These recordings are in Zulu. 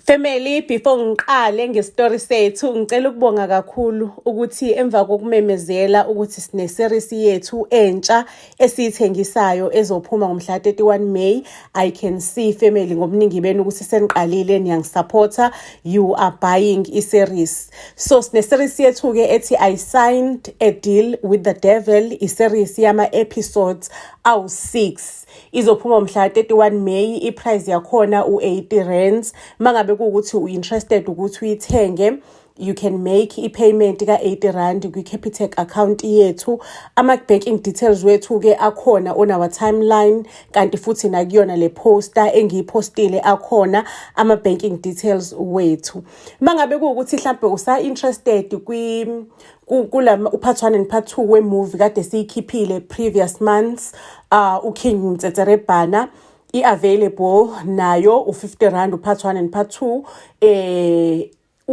Family, before ngiqale ngestory sethu, ngicela ukubonga kakhulu ukuthi emva kokumemezela ukuthi sine series yethu entsha esiyithengisayo ezophuma ngomhla 31 May. I can see family ngobuningi benu ukuthi seniqalile niyangisupporta, you are buying i-series. So sine series yethu ke ethi I signed a deal with the devil, i-series yama episodes awu-6. Izophuma mhla 31 May, i-price yakhona u-80 mangabe kuukuthi u-interested ukuthi uyithenge, you can make i-payment ka-80 kwi-Capitec account yethu. Ama-banking details wethu ke akhona on our timeline, kanti futhi nakuyona le poster engiyipostile akhona ama-banking details wethu. Mangabe kuukuthi mhlambe usa-interested kulama upart 1 and part 2 we-movie kade siyikhiphile previous months, uKing Mtsetserebhana i-available nayo u-50 upart 1 and part 2.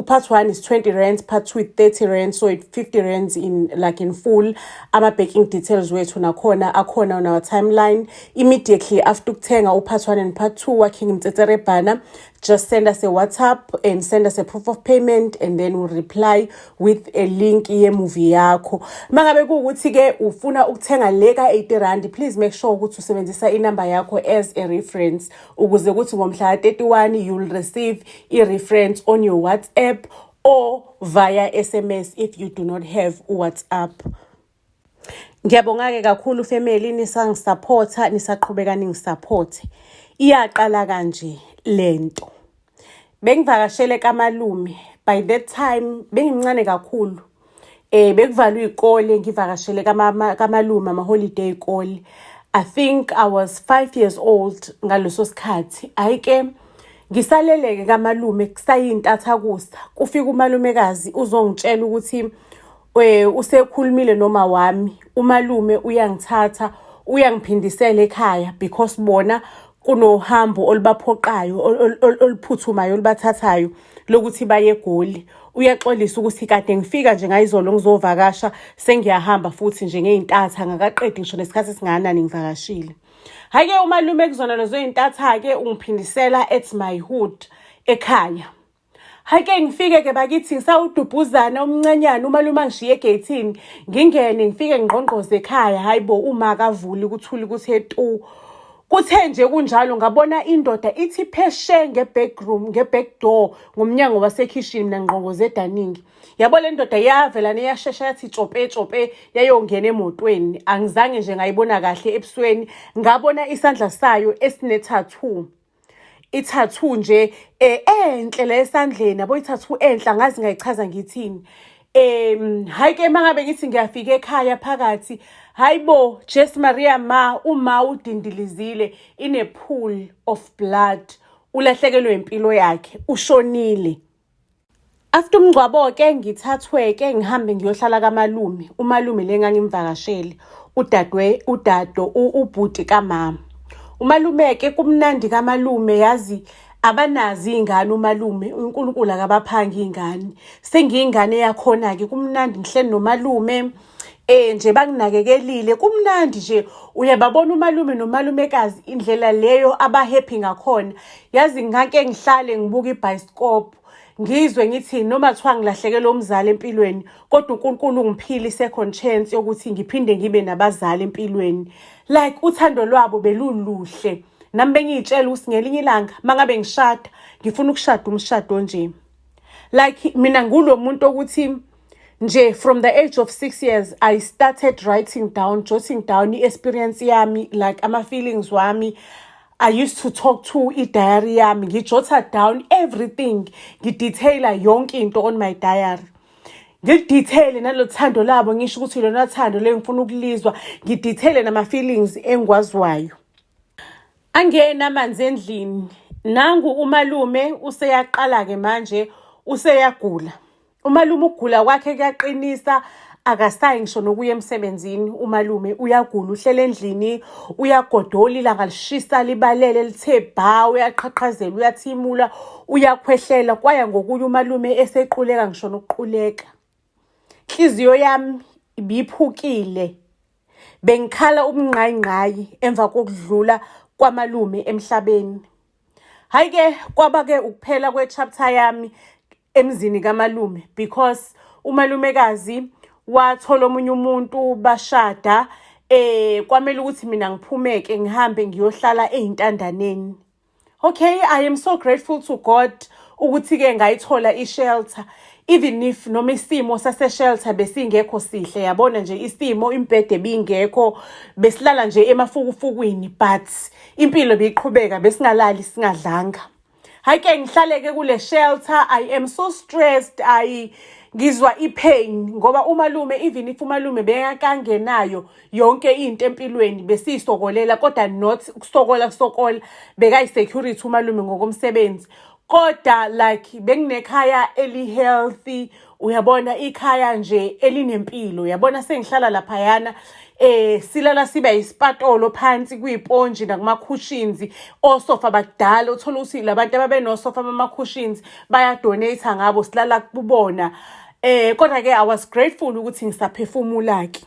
Part 1 is 20 rands, part 2 is 30 rands, so it's 50 rands in full. Ama-banking details wethu nakhona akhona on our timeline. Immediately after ukuthenga part 1 and part 2 waKing Mtsetserebhana, just send us a WhatsApp and send us a proof of payment, and then we'll reply with a link ye-movie yakho. Mangabe kuukuthi ke ufuna ukuthenga le ka-80 please make sure ukuthi usebenzisa inamba yakho as a reference ukuze ukuthi ngomhla 31 you'll receive i-reference on your WhatsApp or via SMS if you do not have WhatsApp. Ngiyabonga-ke kakhulu family nisangisupporta, nisaqhubeka ningisupporte. Iyaqala kanje lento. Bengivakashele kaMalume. By that time bengimncane kakhulu. Bekuvalwe ikole ngivakashele kaMalume ama-holiday ikole. I think I was 5 years old ngaleso sikhathi. Ayike ngisaleleke kaMalume kusayintathakusa. Kufika umalumekazi uzongitshela ukuthi usekhulumile noma wami. Umalume uyangithatha uyangiphindisela ekhaya because bona kunohambo olubaphoqayo oluphuthumayo olubathathayo lokuthi baye eGoli. Uyaxolisa ukuthi kade ngifika nje ngayizolo ngizovakasha sengiyahamba futhi nje ngeintatha ngakaqedi ngisho nesikhathi esingakanani ngivakashile. Hayike umalume kuzona lezo intatha ke ungiphindisela at my hood ekhaya. Hayike ngifike ke bakithi ngisawudubhuzana omncanyana umalume angishiye egate ngingene ngifike ngqongqoze ekhaya. Hayibo uma akavuli ukuthula ukuthi etu. Kuthe nje kunjalo ngabona indoda ithi pheshe ngeback door ngomnyango wasekitchen mina ngqongoze edaningi. Yabo le ndoda yavela neyashesha yathi tsope yayongena emotweni. Angizange nje ngayibona kahle ebusweni, ngabona isandla sayo esine tattoo. I-tattoo nje enhle le esandleni, yabo i-tattoo enhle angazi ngayichaza ngithini. Hayike mangabe ngithi ngiyafika ekhaya phakathi, hayibo Jess Maria uma udindilizile in a pool of blood, ulahlekelwe impilo yakhe, ushonile. After umngcwabo ke ngithathwe ke ngihambe ngiyohlala kaMalume. Umalume lengangimvakashele udado ubhuti kamama. Umalume ke kumnandi kaMalume, yazi abanazi ingane umalume, uNkulunkulu akabaphanga ingane. Sengiyingane yakhona ke kumnandi ngihleli nomalume. Nje banginakekelile kumnandi nje. Uyababona umalume nomalumekazi indlela leyo aba-happy ngakhona. Yazi ngake ngihlale ngibuka ibhayisikophu ngizwe ngithi noma kuthiwa ngilahlekelwe umzali empilweni, kodwa uNkulunkulu ungiphile second chance yokuthi ngiphinde ngibe nabazali empilweni. Like uthando lwabo beluluhle. Nami bengiyitshela ukuthi ngelinye ilanga mangabe ngishada ngifuna ukushada umshado nje. Like mina ngulo muntu ukuthi nje from the age of 6 years I started jotting down i-experience yami, like ama-feelings wami. I used to talk to i-diary yami, ngijotha down everything, ngidetaila yonke into on my diary. Ngidetaile nalothando labo, ngisho ukuthi lona thando le ngifuna ukulizwa, ngidetaile nama-feelings engwazwayo. Angena amanzi endlini. Nangu umalume useyaqala ke manje, useyagula. Umalume ukugula kwakhe kuyaqinisa, akasayi ngisho nokuya emsebenzini. Umalume uyagula, uhlele endlini, uyagodola, ilanga lishisa libalele lithe bha, uyaqhaqhazela, uyathimula, uyakhwehlela. Kwaya ngokuya umalume esequleka ngisho nokuquleka. Inhliziyo yami ibiphukile. Bengikhala ubungqayingqayi emva kokudlula kwamalume emhlabeni. Hayi-ke kwaba-ke ukuphela kwe-chapter yami emzini kamalume, because umalumekazi wathola omunye umuntu bashada. Kwamele ukuthi mina ngiphumeke ngihambe ngiyohlala ey'ntandaneni. Okay, I am so grateful to God ukuthi-ke ngayithola i-shelter. Even if noma isimo sase-shelter besingekho sihle, yabona nje isimo, imbhede bingekho, besilala nje emafukufukwini, but impilo beyiqhubeka, besingalali singadlanga. Hayi-ke ngihlaleke kule shelter, I am so stressed, ngizwa i-pain ngoba umalume, even if umalume bekangenayo yonke into empilweni, besiyisokolela, kodwa not ukusokola, bekayi-security umalume ngokomsebenzi. Kodwa like benginekhaya eli-healthy, uyabona, ikhaya nje elinempilo, yabona. Sengihlala laphayana, silala siba yisipatolo phansi kwiyiponji nakuma-cushions, osofa bakudala. Uthola ukuthi labantu ababenosofa bama-cushions bayadonate ngabo, silala kubona. Kodwa-ke I was grateful ukuthi ngisaphefumula-ke.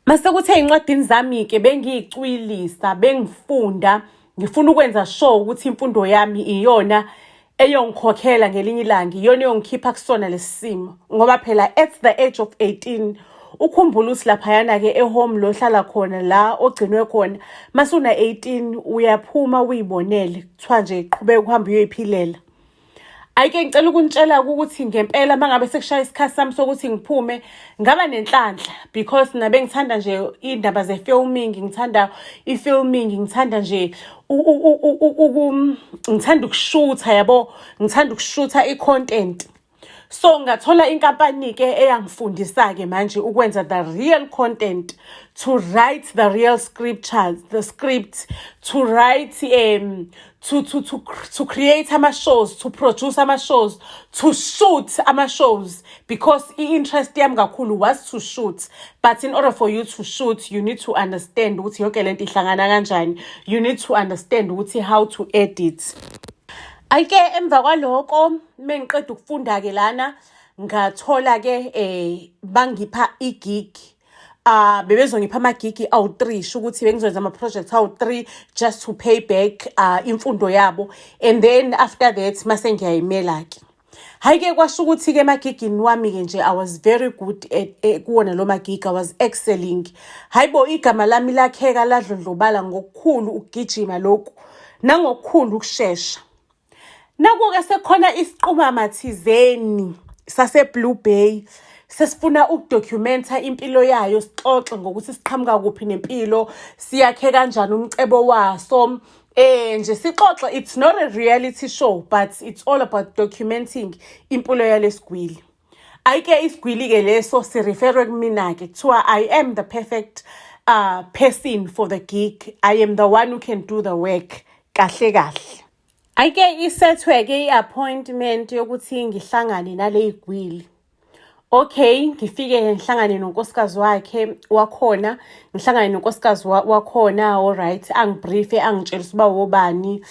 Mase kuthe ey'ncwadini zami-ke bengiyicwilisa, bengifunda, ngifuna ukwenza sure ukuthi imfundo yami iyona eyongikhokhela ngelinye ilanga, iyona eyongikhipha kusona lesi simo. Ngoba phela at the age of 18, ukhumbula ukuthi laphayana-ke ehome lo hlala khona, la ogcinwe khona, masuna 18 uyaphuma uyibonele, kuthiwa nje qhubeka uhambe uyoyiphilela. Ayike ngicela ukunitshela ukuthi ngempela mangabe sekushaya isikhathi sami sokuthi ngiphume, ngaba nenhlanhla, because nabe ngithanda nje indaba ze-filming, ngithanda i-filming, ngithanda nje ngithanda ukushutha, yabo, ngithanda ukushutha i-content. So ngathola inkampani-ke eyangifundisa-ke manje ukwenza the real content, to write the real scriptures, the script, to write, to create ama-shows, to produce ama-shows, to shoot ama-shows, because i-interest yami kakhulu was to shoot. But in order for you to shoot, you need to understand ukuthi yonke lento ihlangana kanjani. You need to understand ukuthi how to edit. Ayike emva kwaloko mengiqeda ukufunda-ke lana, ngathola-ke bangipha i-gig. Bebezongipha ama-gig awu-3, ukuthi bengizoyenza ama-project awu-3 just to pay back imfundo yabo, and then after that mase ngiyayimela-ke. Hayi-ke kwasho ukuthi-ke emagigini wami-ke nje I was very good at kuwona lo magig, I was excelling. Hayibo, igama lami lakheka ladlondlobala ngokukhulu ukugijima lokhu nangokukhulu ukushesha. Nakuke sekhona isiqhumama thizeni sase-Blue Bay, sesifuna ukudocumenta impilo yayo, sixoxe ngokuthi siqhamuka kuphi nempilo, siyakhe kanjani umcebo waso. Nje sixoxe, it's not a reality show, but it's all about documenting impilo yalesigwili. Ayike isigwili-ke leso sireferwe kumina-ke, kuthiwa I am the perfect person for the gig. I am the one who can do the work kahle kahle. Ayike isethwe-ke i-appointment yokuthi ngihlangane nale igwili. Okay, ngifike ngihlangane nonkosikazi wakhe wakhona, ngihlangane nonkosikazi wakhona, alright, angibriefe, angitshela uba wobani,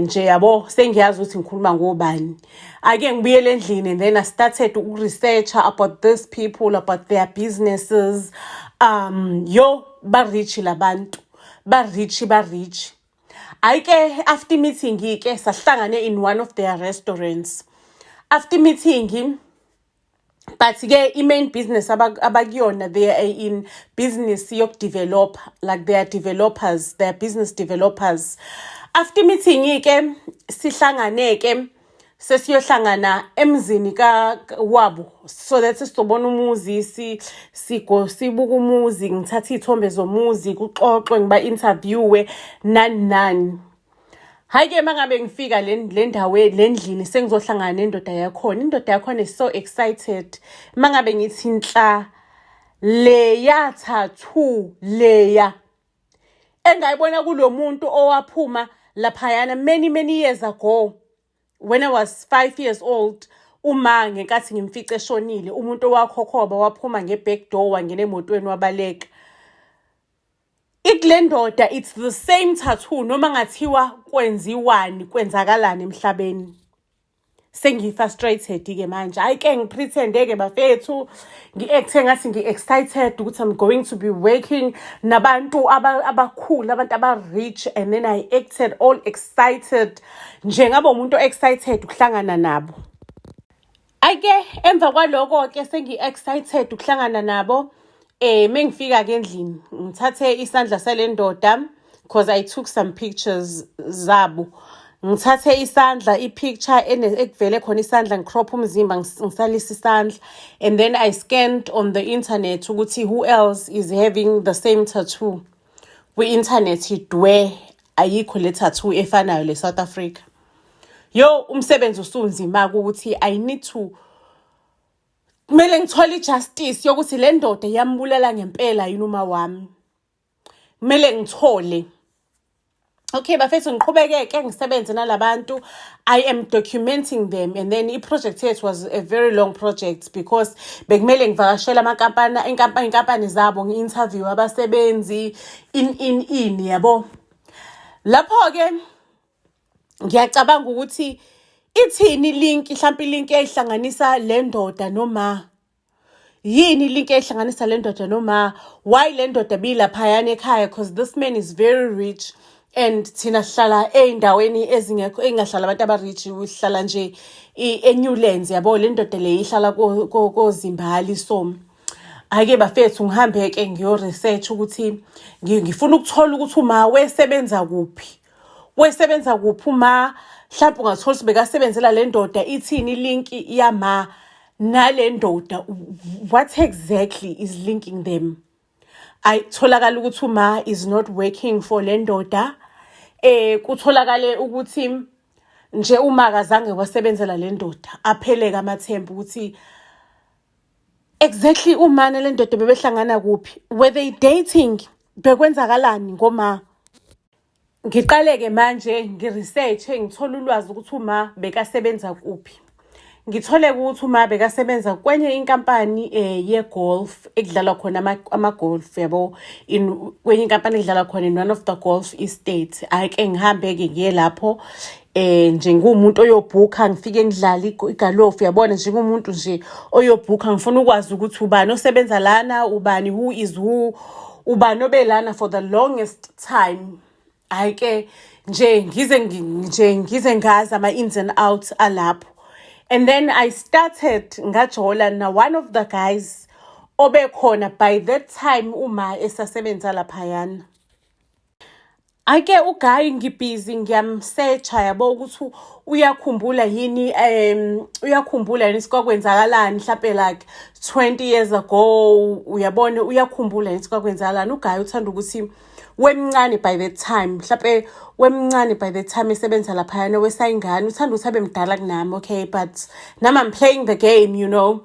nje yabo sengiyazi ukuthi ngikhuluma ngobani. Ake ngibuyele endlini, and then I started to research about these people, about their businesses. Ba-rich labantu, ba-rich. Ayike after meeting-ke sahlangane in one of their restaurants. After meeting, but-ke i-main business abakuyona, they are in business yokudevelop, like they are developers, they are business developers. After meeting-ke sihlangane-ke sesiyohlangana emzini wabo, so that sizobona umuzi, sibuka umuzi, ngithatha iy'thombe zomuzi, kuxoxwe, ngiba-interviewe, nani. Hayi-ke mangabe ngifika le ndawo lendlini sengizohlangana nendoda yakhona. Indoda yakhona is so excited. Mangabe ngithi nhla leya tattoo leya engayibona kulo muntu owaphuma laphayana many years ago, when I was 5 years old. Uma ngenkathi ngimfice eshonile, umuntu owakhokhoba waphuma nge-back door wangena emotweni wabaleka. Iklendoda, it's the same tattoo, noma ngathiwa kwenziwani, kwenzakalani emhlabeni. sengi-frustrated-ke manje. Hhayi-ke ngipretende-ke bafethu, ngi-acte ngathi ngi-excited ukuthi I'm going to be working nabantu abakhulu, abantu aba-rich, and then I acted all excited. Njengaba umuntu excited ukuhlangana nabo. Ake emva kwaloko-ke sengi-excited ukuhlangana nabo. Mengifika-ke endlini ngithathe isandla sale ndoda, because I took some pictures zabo. Ngithathe isandla, i-picture ekuvele khona isandla, ngicrop umzimba, ngisalisa isandla, and then I scanned on the internet ukuthi who else is having the same tattoo. Kwi-internet idwe ayikho le tattoo efanayo le South Africa. Yo, umsebenzi usunzima ukuthi I need to, kumele ngithole ijustice yokuthi le ndoda yambulala ngempela yini uma wami. Kumele ngithole. Okay, bafethu ngiqhubeke-ke ngisebenze nalabantu. I am documenting them, and then i-project yethu was a very long project because bekumele ngivakashele iy'nkampani zabo, ngi-interview abasebenzi in yabo. Lapho-ke ngiyacabanga ukuthi ithini link, mhlawumbe ilink eyihlanganisa le ndoda noma yini link eyihlanganisa le ndoda noma why le ndoda bilaphayana ekhaya, because this man is very rich and thina sihlala ey'ndaweni ezingekho engahlala abantu aba-rich, sihlala nje eNewlands yabo. Le ndoda le ihlala koZimbali. So ake bafethu ngihambe-ke ngiyo-research ukuthi ngifuna ukuthola ukuthi uma wesebenza kuphi. Wesebenza kuphi uma mhlawumbe ungathola ukuthi bekasebenzela le ndoda, ithini link yama nale ndoda. What exactly is linking them? Ayitholakala ukuthi uma is not working for le ndoda. Kutholakale ukuthi nje uma akazange wasebenzela le ndoda, apheleke amathembu ukuthi exactly uma le ndoda bebehlangana kuphi, were they dating, bekwenzakalani ngoma. Ngiqaleke manje ngi-research, ngithola ulwazi ukuthi uma bekasebenza kuphi. Ngithole ukuthi uma bekasebenza kwenye inkampani ye-golf ekudlalwa khona ama-golf yabo, kwenye inkampani ekudlalwa khona in one of the golf estate. Ake ngihambe-ke ngiye lapho njengumuntu oyobhukha, ngifike ngidlala igalofu, yabona, njengumuntu nje oyobhukha. Ngifuna ukwazi ukuthi ubani osebenza lana, ubani, who is who, ubani obelana for the longest time. Ake nje ngize ngazi ama-ins and outs alapho. And then I started ngajola na one of the guys obekhona by that time uma esasebenza laphayana. Ake uguy ngibhizi ngiyamsearcha yabo ukuthi uyakhumbula yini sikakwenzakalani mhlawumbe like 20 years ago, uyabona, uyakhumbula yini sikakwenzakalani. Uguy uthanda ukuthi wemncane by the time, mhlawumbe wemncane by the time esebenza laphayana, wesayingane, uthanda ukuthi abe mdala kunami. Okay, but nami I'm playing the game, you know.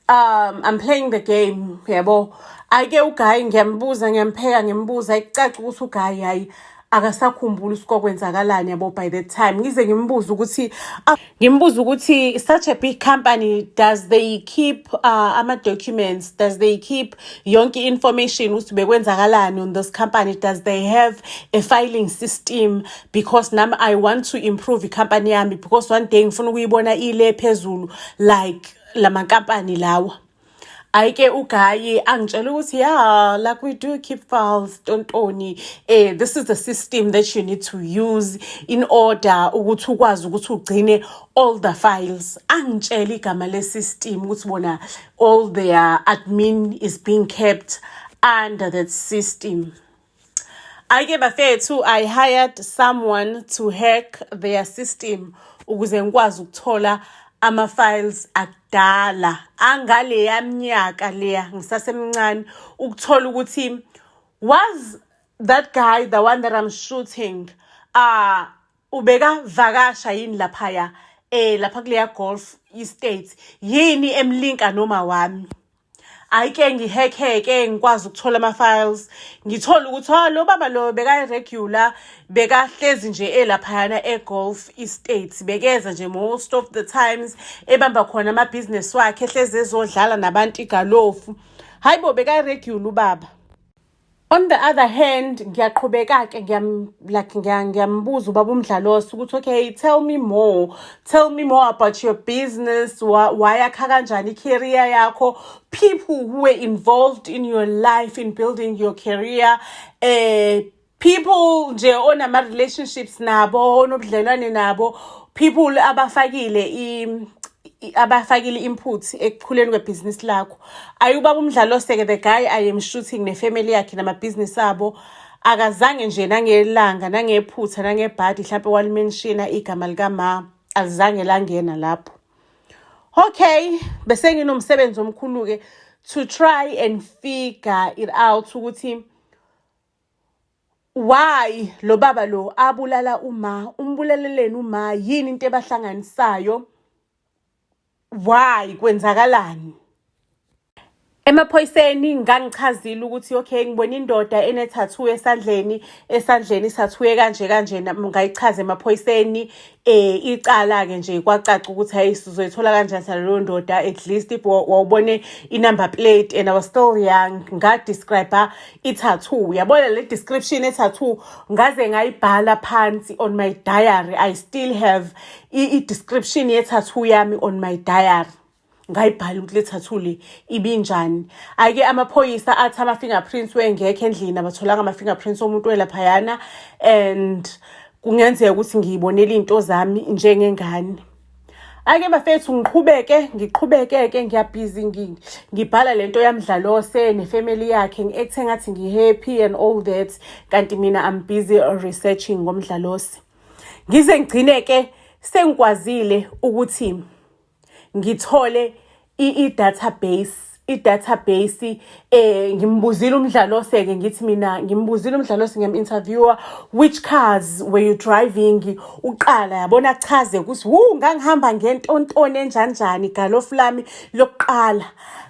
I'm playing the game, yabo. Ake uguy ngiyambuza, ngiyampheka, ngimbuza, ikucaca ukuthi uguy hayi akasakhumbula sikokwenzakalani yabo by the time. Ngize ngimbuza ukuthi such a big company, does they keep ama documents, does they keep yonke information ukuthi bekwenzakalani on this company, does they have a filing system, because nami I want to improve company yami, because one day ngifuna ukuyibona ile phezulu like lama company lawa. Ayike uguy angitshela ukuthi yeah, like we do keep files, tontoni. This is the system that you need to use in order ukuthi ukwazi ukuthi ugcine all the files. Angitshela igama le system ukuthi bona all their admin is being kept under that system. Ayike bafethu, I hired someone to hack their system ukuze ngikwazi ukuthola ama-files akudala angale yaminyaka leya ngisasemncane, ukuthola ukuthi was that guy the one that I'm shooting ubeka vakasha yini laphaya lapha kuleya golf estate, yini emlinka noma wami. Ayike ngiheke ngikwazi ukuthola ama-files, ngithola ukuthi lo baba lo beka-regular, bekahlezi nje laphayana e-golf estate, bekeza nje most of the times ebamba khona ama-business wakhe, ehlezi ezodlala nabantu igalofu. Hayi bo, beka-regular ubaba. On the other hand, ngiyaqhubeka-ke ngiyambuza ubaba uMdlalosi ukuthi okay, tell me more about your business, wayakha kanjani i-career yakho, people who were involved in your life in building your career, people nje onama-relationships nabo, onobudlelwane nabo, people abafakile input ekukhuleni kwebhizinisi lakho. Ayubaba uMdlalose-ke the guy I am shooting nefamily yakhe namabhizinisi abo akazange nje nangelanga nangephutha nangebhadi mhlawumbe walimenshina igama likama, alizange langena lapho. Okay, bese nginomsebenzi omkhulu-ke to try and figure it out ukuthi why lo baba lo abulala umbulaleleni uma, yini into ebahlanganisayo, why kwenzakalani. Emaphoyiseni ngangichazile ukuthi okay, ngibona indoda enethathu esandleni isathuye kanje ngayichaza emaphoyiseni icala-ke nje kwacaca ukuthi hayi sizoyithola kanjani leyo ndoda, at least if wawubone i-number plate and I was still young, ngadescribe i-tattoo. Yabona le description e-tattoo ngaze ngayibhala phansi on my diary. I still have i-description ye-tattoo yami on my diary. Ngayibhala ukuthi le tattoo le ibinjani. Ake amaphoyisa athi ama-fingerprints wengekho endlini, abatholanga ama-fingerprints omuntu welaphayana, and kungenzeka ukuthi ngiyibonele into zami njengengane. Ake bafethu ngiqhubeke ngiyabhizi ngibhala lento yaMdlalose nefamily yakhe, ngi-acte ngathi ngi-happy and all that, kanti mina I'm busy researching ngomdlalose. Ngize ngigcine-ke sengikwazile ukuthi ngithole i-database ngimbuzile uMdlalose-ke ngithi mina ngimbuzile uMdlalose ngiyam-interviewer, which cars were you driving, uqala yabona achaze ukuthi ngangihamba ngentontoni enjanjani, igalofu lami lokuqala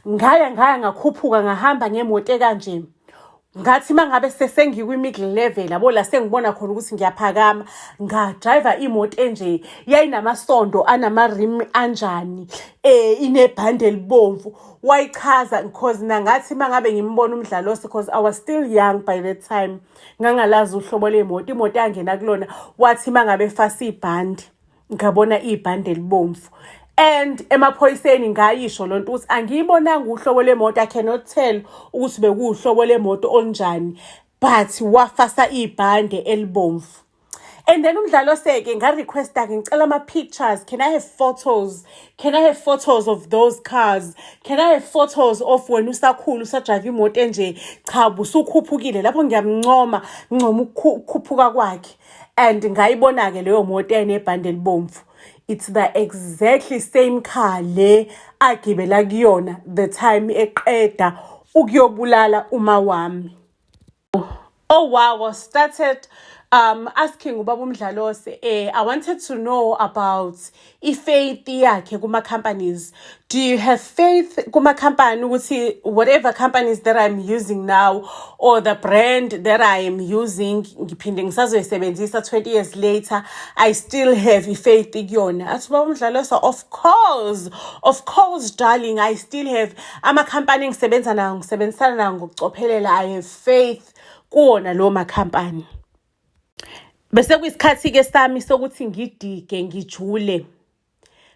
ngaya ngakhuphuka ngahamba ngemoto ekanje. Ngathi mangabe sengikwi-middle level yabo la sengibona khona ukuthi ngiyaphakama, ngadriver imoto enje yayinamasondo anama-rim anjani, inebhande elibomvu. Wayichaza because nangathi mangabe ngimbona uMdlalose, because I was still young by that time, ngangalazi uhlobo lemoto, imoto yangena kulona, wathi mangabe fasa ibhande ngabona ibhande elibomvu. And emaphoyiseni ngayisho lonto ukuthi angiyibonanga uhlobo lemoto, I cannot tell ukuthi bekuhlobo lemoto onjani, but wafasa ibhande elibomvu. And then uMdlalose-ke nga-requesta-ke ngicela ama-pictures, can I have photos of those cars, can I have photos of wena usakhula usadrive imoto enje, cha busukhuphukile lapho ngiyamncoma ukukhuphuka kwakhe. And ngayibona-ke leyo moto enebhande elibomvu. It's the exactly same car le agibela kuyona the time eqeda ukuyobulala uma wami. Oh wow, I started asking ubaba uMdlalose, I wanted to know about faith yakhe kuma companies. Do you have faith kuma company ukuthi whatever companies that I'm using now or the brand that I am using ngiphinde ngisazoyisebenzisa 20 years later, I still have faith kuyona? Athi ubaba uMdlalose, of course darling, I still have ama company ngisebenzisana nawo ngokucophelela, I have faith kuwona lo ma company. Bese kuyisikhathi-ke sami sokuthi ngidike ngijule,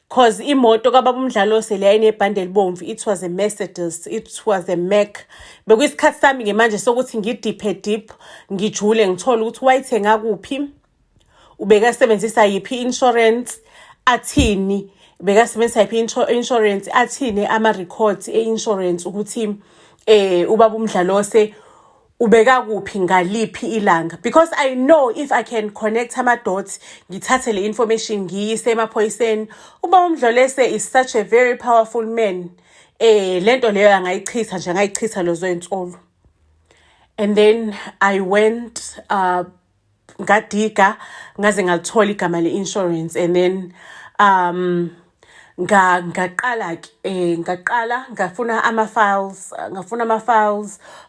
cause imoto kababa uMdlalose leya inebhande elibomvu, it was a Mercedes, it was a Mac. Bekuyisikhathi sami-ke manje sokuthi deep ngijule, ngithole ukuthi wayithenga kuphi, ubekasebenzisa yiphi insurance, athini, bekasebenzisa yiphi insurance, athini ama-records e-insurance ukuthi ubaba uMdlalose ubeka kuphi ngaliphi ilanga. Because I know if I can connect ama-dots, ngithathe le information ngiyise emaphoyiseni, ubaba uMdlalose is such a very powerful man. Lento leyo angayichitha nje, ngayichitha lozo insolo. And then I went ngadiga ngaze ngalithola igama le-insurance, and then ngaqala ngafuna ama-files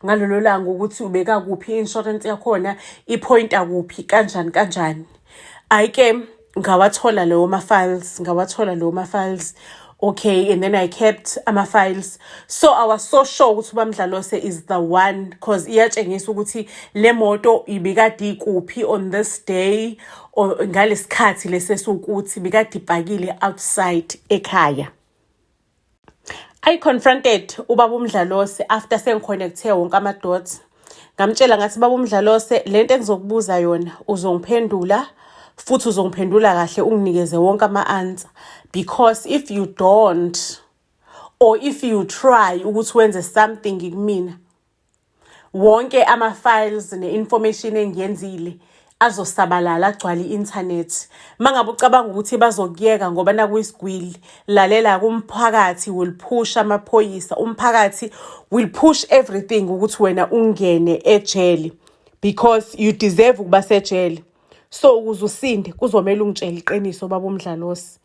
ngalolo langa ukuthi ubeka kuphi insurance yakhona, ipointa kuphi kanjani. Ayike ngawathola lawo ma-files Okay, and then I kept ama-files. So I was so sure ukuthi uBamdlalose is the one because iyatshengisa ukuthi le moto ibikade ikuphi on this day or ngalesikhathi lesisukuthi bikade ipakile outside ekhaya. I confronted ubaba uMdlalose after sengiconnecthe wonke ama-dots. Ngamtshela ngathi baba uMdlalose lento engizokubuza yona uzongiphendula futhi uzongiphendula kahle unginikeze wonke ama-answer because if you don't or if you try ukuthi wenze something kumina wonke ama-files ne-information engiyenzile azosabalala agcwala i-internet. Mangabe ucabanga ukuthi bazokuyeka ngoba nakuyisigwili lalela kumphakathi will push amaphoyisa. Umphakathi will push everything ukuthi wena ungene ejele because you deserve ukuba sejele. So ukuze usinde kuzomela ungitshela iqiniso baba uMdlalose.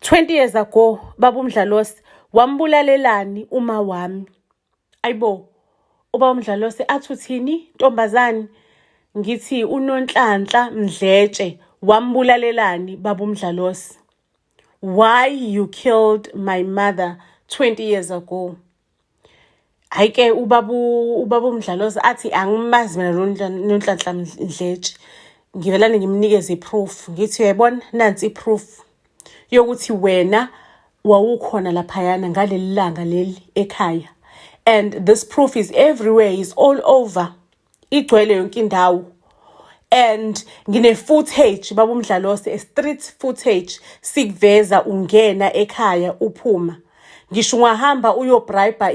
20 years ago baba uMdlalose wambulalelani uma wami. Ayibo ubaba uMdlalose athi uthini ntombazane ngithi uNonhlanhla Mdletshe wambulalelani baba uMdlalose. Why you killed my mother 20 years ago? Hayike ubaba uMdlalose athi angimazi mina noNonhlanhla Mdletshe. Ngivelane ngimnikeze iproof ngithi uyayibona nansi iproof yokuthi wena wawukhona laphayana ngaleli langa leli ekhaya, and this proof is everywhere, is all over, igcwele yonke indawo. And ngine footage baba uMdlalose, a street footage sikuveza ungena ekhaya uphuma. Ngisho ungahamba uyobribe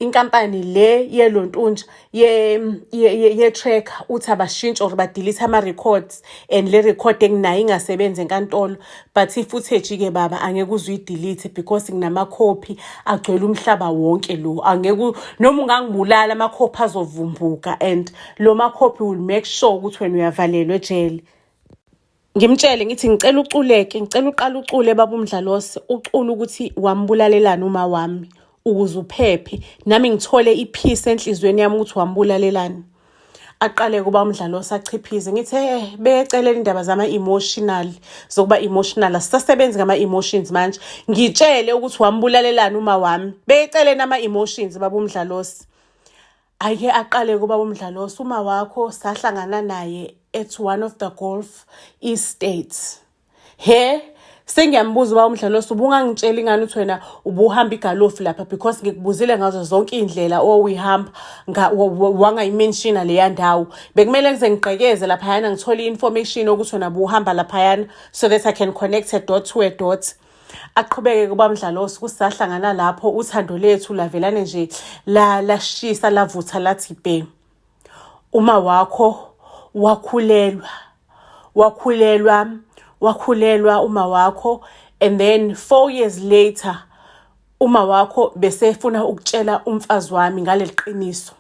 inkampani le yelontunja ye tracker uthi abashintshe or badelete ama records and le record enginayo ingasebenzi enkantolo, but ifootage ke baba angeke uzuyidelete because nginama copy agcwele umhlaba wonke lo. Angeke noma ungangibulala ama copy azovumbuka and lo ma copy will make sure ukuthi wena uyavalelwa ejele. Ngimtshele ngithi ngicela uculeke, ngicela uqala ucule baba uMdlalose, ucula ukuthi wambulalelana uma wami ukuze uphephe nami ngithole ipeace enhlizweni yami ukuthi wambulalelani. Aqale kuba uMdlalose achiphize ngithi beyecelele indaba zama emotional zokuba emotional asisasebenzi ngama emotions manje, ngitshele ukuthi wambulalelani uma wami beyecele nama emotions baba uMdlalose. Ayike aqale kuba uMdlalose uma wakho sahlangana naye at one of the golf estates. Sengiyambuza uba uMdlalose ubungangitshela ingane uthi wena ubuhamba igalofu lapha because ngikubuzile ngazo zonke indlela owuyihamba wangayimenshina leya ndawo. Bekumele ngize ngigqekeze laphayana ngithole information ukuthi wena buhamba laphayana so that I can connect a dot to a dot. Aqhubeke kuba uMdlalose kusahlangana lapho uthando lethu lavelane nje lashisa lavutha lathi bhe. Uma wakho wakhulelwa uma wakho, and then 4 years later uma wakho besefuna ukutshela umfazi wami ngaleli qiniso,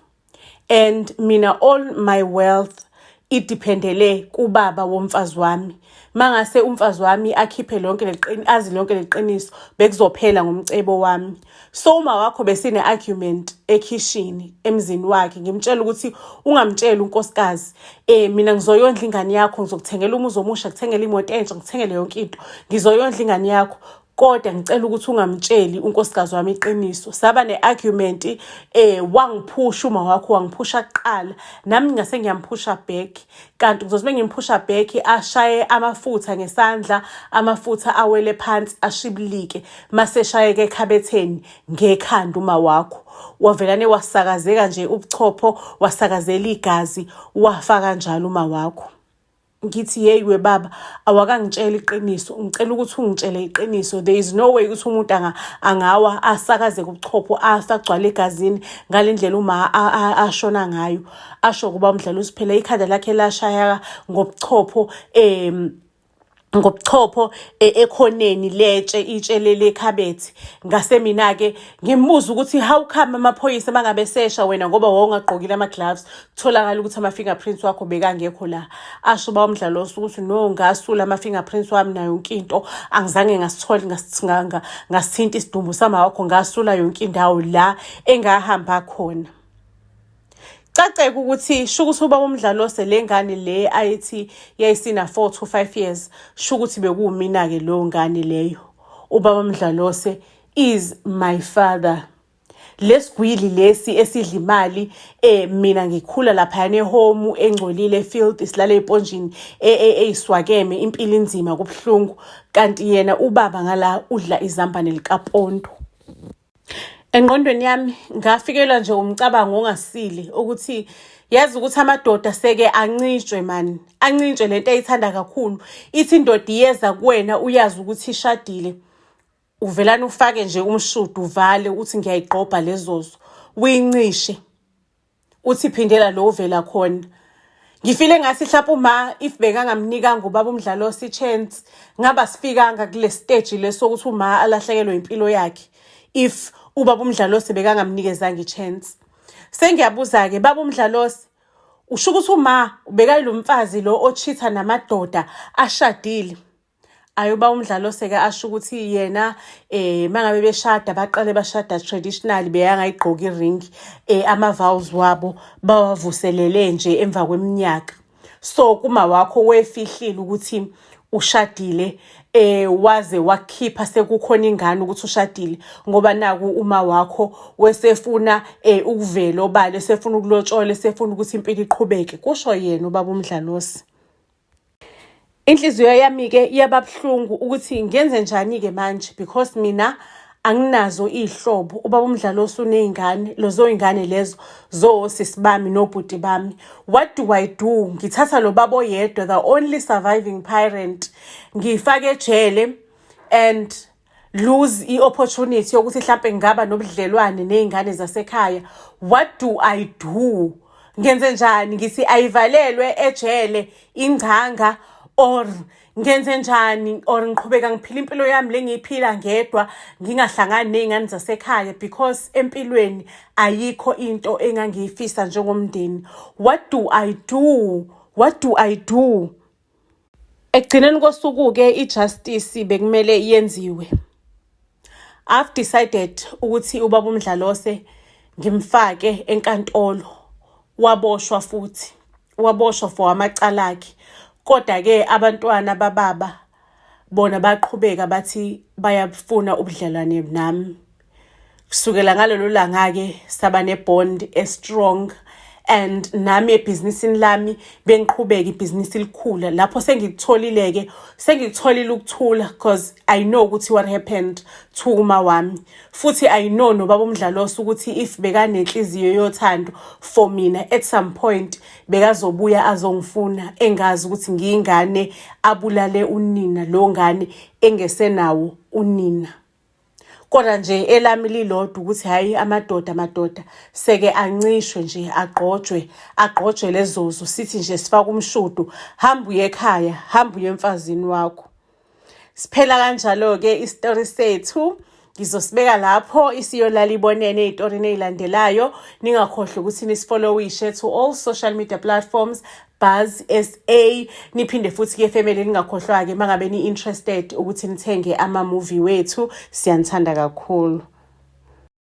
and mina all my wealth idependele kubaba womfazi wami. Mangase umfazi wami akhiphe lonke azi lonke leqiniso bekuzophela ngomcebo wami. So uma wakho besine argument ekhishini emzini wakhe, ngimtshela ukuthi ungamtshela unkosikazi mina ngizoyondla ingane yakho, ngizokuthengela umuzi omusha, ngikuthengele imoto entsha, ngikuthengele yonke into, ngizoyondla ingane yakho, kodwa ngicela ukuthi ungamtsheli unkosikazi wami iqiniso. Saba ne-argument wangiphusha uma wakho, wangiphusha kuqala nami ngase ngiyamphusha back, kanti kuzobe ngimphusha back ashaye amafutha ngesandla, amafutha awele phansi ashibilike mase shayeke ekhabetheni ngekhanda uma wakho. Wavelane wasakazeka nje ubuchopho, wasakazela igazi, wafa kanjalo uma wakho. Ngithi yeyiwe baba awakangitshela iqiniso, ngicela ukuthi ungitshele iqiniso. There is no way ukuthi umuntu angawa asakaze kubuchopho asagcwala egazini ngalendlela uma ashona ngayo. Asho kuba uMdlalose phela ikhanda lakhe lashaya ngobuchopho ekhoneni letshe itshele lekhabethi. Ngase mina ke ngimbuza ukuthi how come amaphoyisa mangabe sesha wena ngoba wawungagqokile ama gloves kutholakala ukuthi ama fingerprints wakho bekangekho la. Asho ba uMdlalose ukuthi no, ngasula ama fingerprints wami nayo yonke into, angizange ngasithole ngasithinta isidumbu sama wakho, ngasula yonke indawo la engahamba khona. Caceke ukuthi shukuthi ubaba uMdlalose le ngane le ayithi yayisina 4 to 5 years shukuthi bekuwumina ke lo ngane leyo. Ubaba uMdlalose is my father. Lesigwili lesi esidla imali mina ngikhula lapha ne home engcolile field isilale eponjini eyiswakeme impilo inzima kubhlungu kanti yena ubaba ngala udla izambane likapondo. Engqondweni yami ngafikelwa nje umcabango ongasile ukuthi yazi ukuthi amadoda seke ancishwe man ancishwe lento ayithanda kakhulu ithi indoda iyeza kuwena uyazi ukuthi ishadile uvelana ufake nje umshudo uvale uthi ngiyayiqopha lezozo uyincishe uthi phindela lo uvela khona. Ngifile ngathi mhlawumbe uma if bekangamnika ngobaba uMdlalose ichance ngaba sifikanga kule stage lesokuthi uma alahlekelwe impilo yakhe if ubaba uMdlalose bekangamnikezanga ichance. Sengiyabuza ke baba uMdlalose usho ukuthi uma ubekayilo mfazi lo ochitha namadoda ashadile ayoba uMdlalose ke asho ukuthi yena mangabe beshada baqale bashada traditional beyangayigqoka iring ama vows wabo bawavuselele nje emva kweminyaka. So kuma wakho wefihlile ukuthi ushadile waze wakhipha sekukhona ingane ukuthi ushadile ngoba naku uma wakho wesefuna ukuvela obale sefuna ukulotshola sefuna ukuthi impilo iqhubeke kusho yena ubaba uMdlalose. Inhliziyo yami ke iyababhlungu ukuthi ngenze njani ke manje because mina anginazo ihlobo ubaba uMdlalose unezingane lozo ingane lezo zosisi bami nobhuti bami. What do I do? Ngithatha lo baba oyedwa the only surviving parent ngifake ejele and lose i-opportunity yokuthi mhlawumbe ngaba nobudlelwane nezingane zasekhaya. What do I do? Ngenze njani ngithi ayivalelwe ejele ingcanga or ngenze njani or ngiqhubeka ngiphila impilo yami lengiyiphila ngedwa ngingahlangani nezingane zasekhaya because empilweni ayikho into engangiyifisa njengomndeni. What do I do? What do I do? Ekugcineni kosuku ke ijustice bekumele iyenziwe. I've decided ukuthi ubaba uMdlalose ngimfake enkantolo. Waboshwa futhi. Waboshwa for amacala akhe. Kodwa ke abantwana bababa bona baqhubeka bathi bayafuna ubudlelwane nami. Kusukela ngalelo langa ke saba ne bond strong and nami ebhizinisini lami bengiqhubeka ibhizinisi likhula lapho sengitholile ke sengitholile ukuthula because I know ukuthi what happened to uma wami futhi I know nobaba uMdlalose ukuthi if bekanenhliziyo yothando for mina at some point bekazobuya azongifuna engazi ukuthi ngiyingane abulale unina lo ngane engesenawo unina. Kodwa nje elami lilodwa ukuthi hayi amadoda seke ancishwe nje agqojwe lezozo sithi nje sifaka umshudo hamba uye ekhaya hamba uye emfazini wakho. Siphela kanjalo ke istory sethu ngizosibeka lapho isiyolala ibonene ezitorini ezilandelayo. Ningakhohle ukuthi nisifollowishe to all social media platforms Buzz SA niphinde futhi ke family ningakhohlwa ke mangabe ni interested ukuthi nithenge ama movie wethu siyanthanda kakhulu.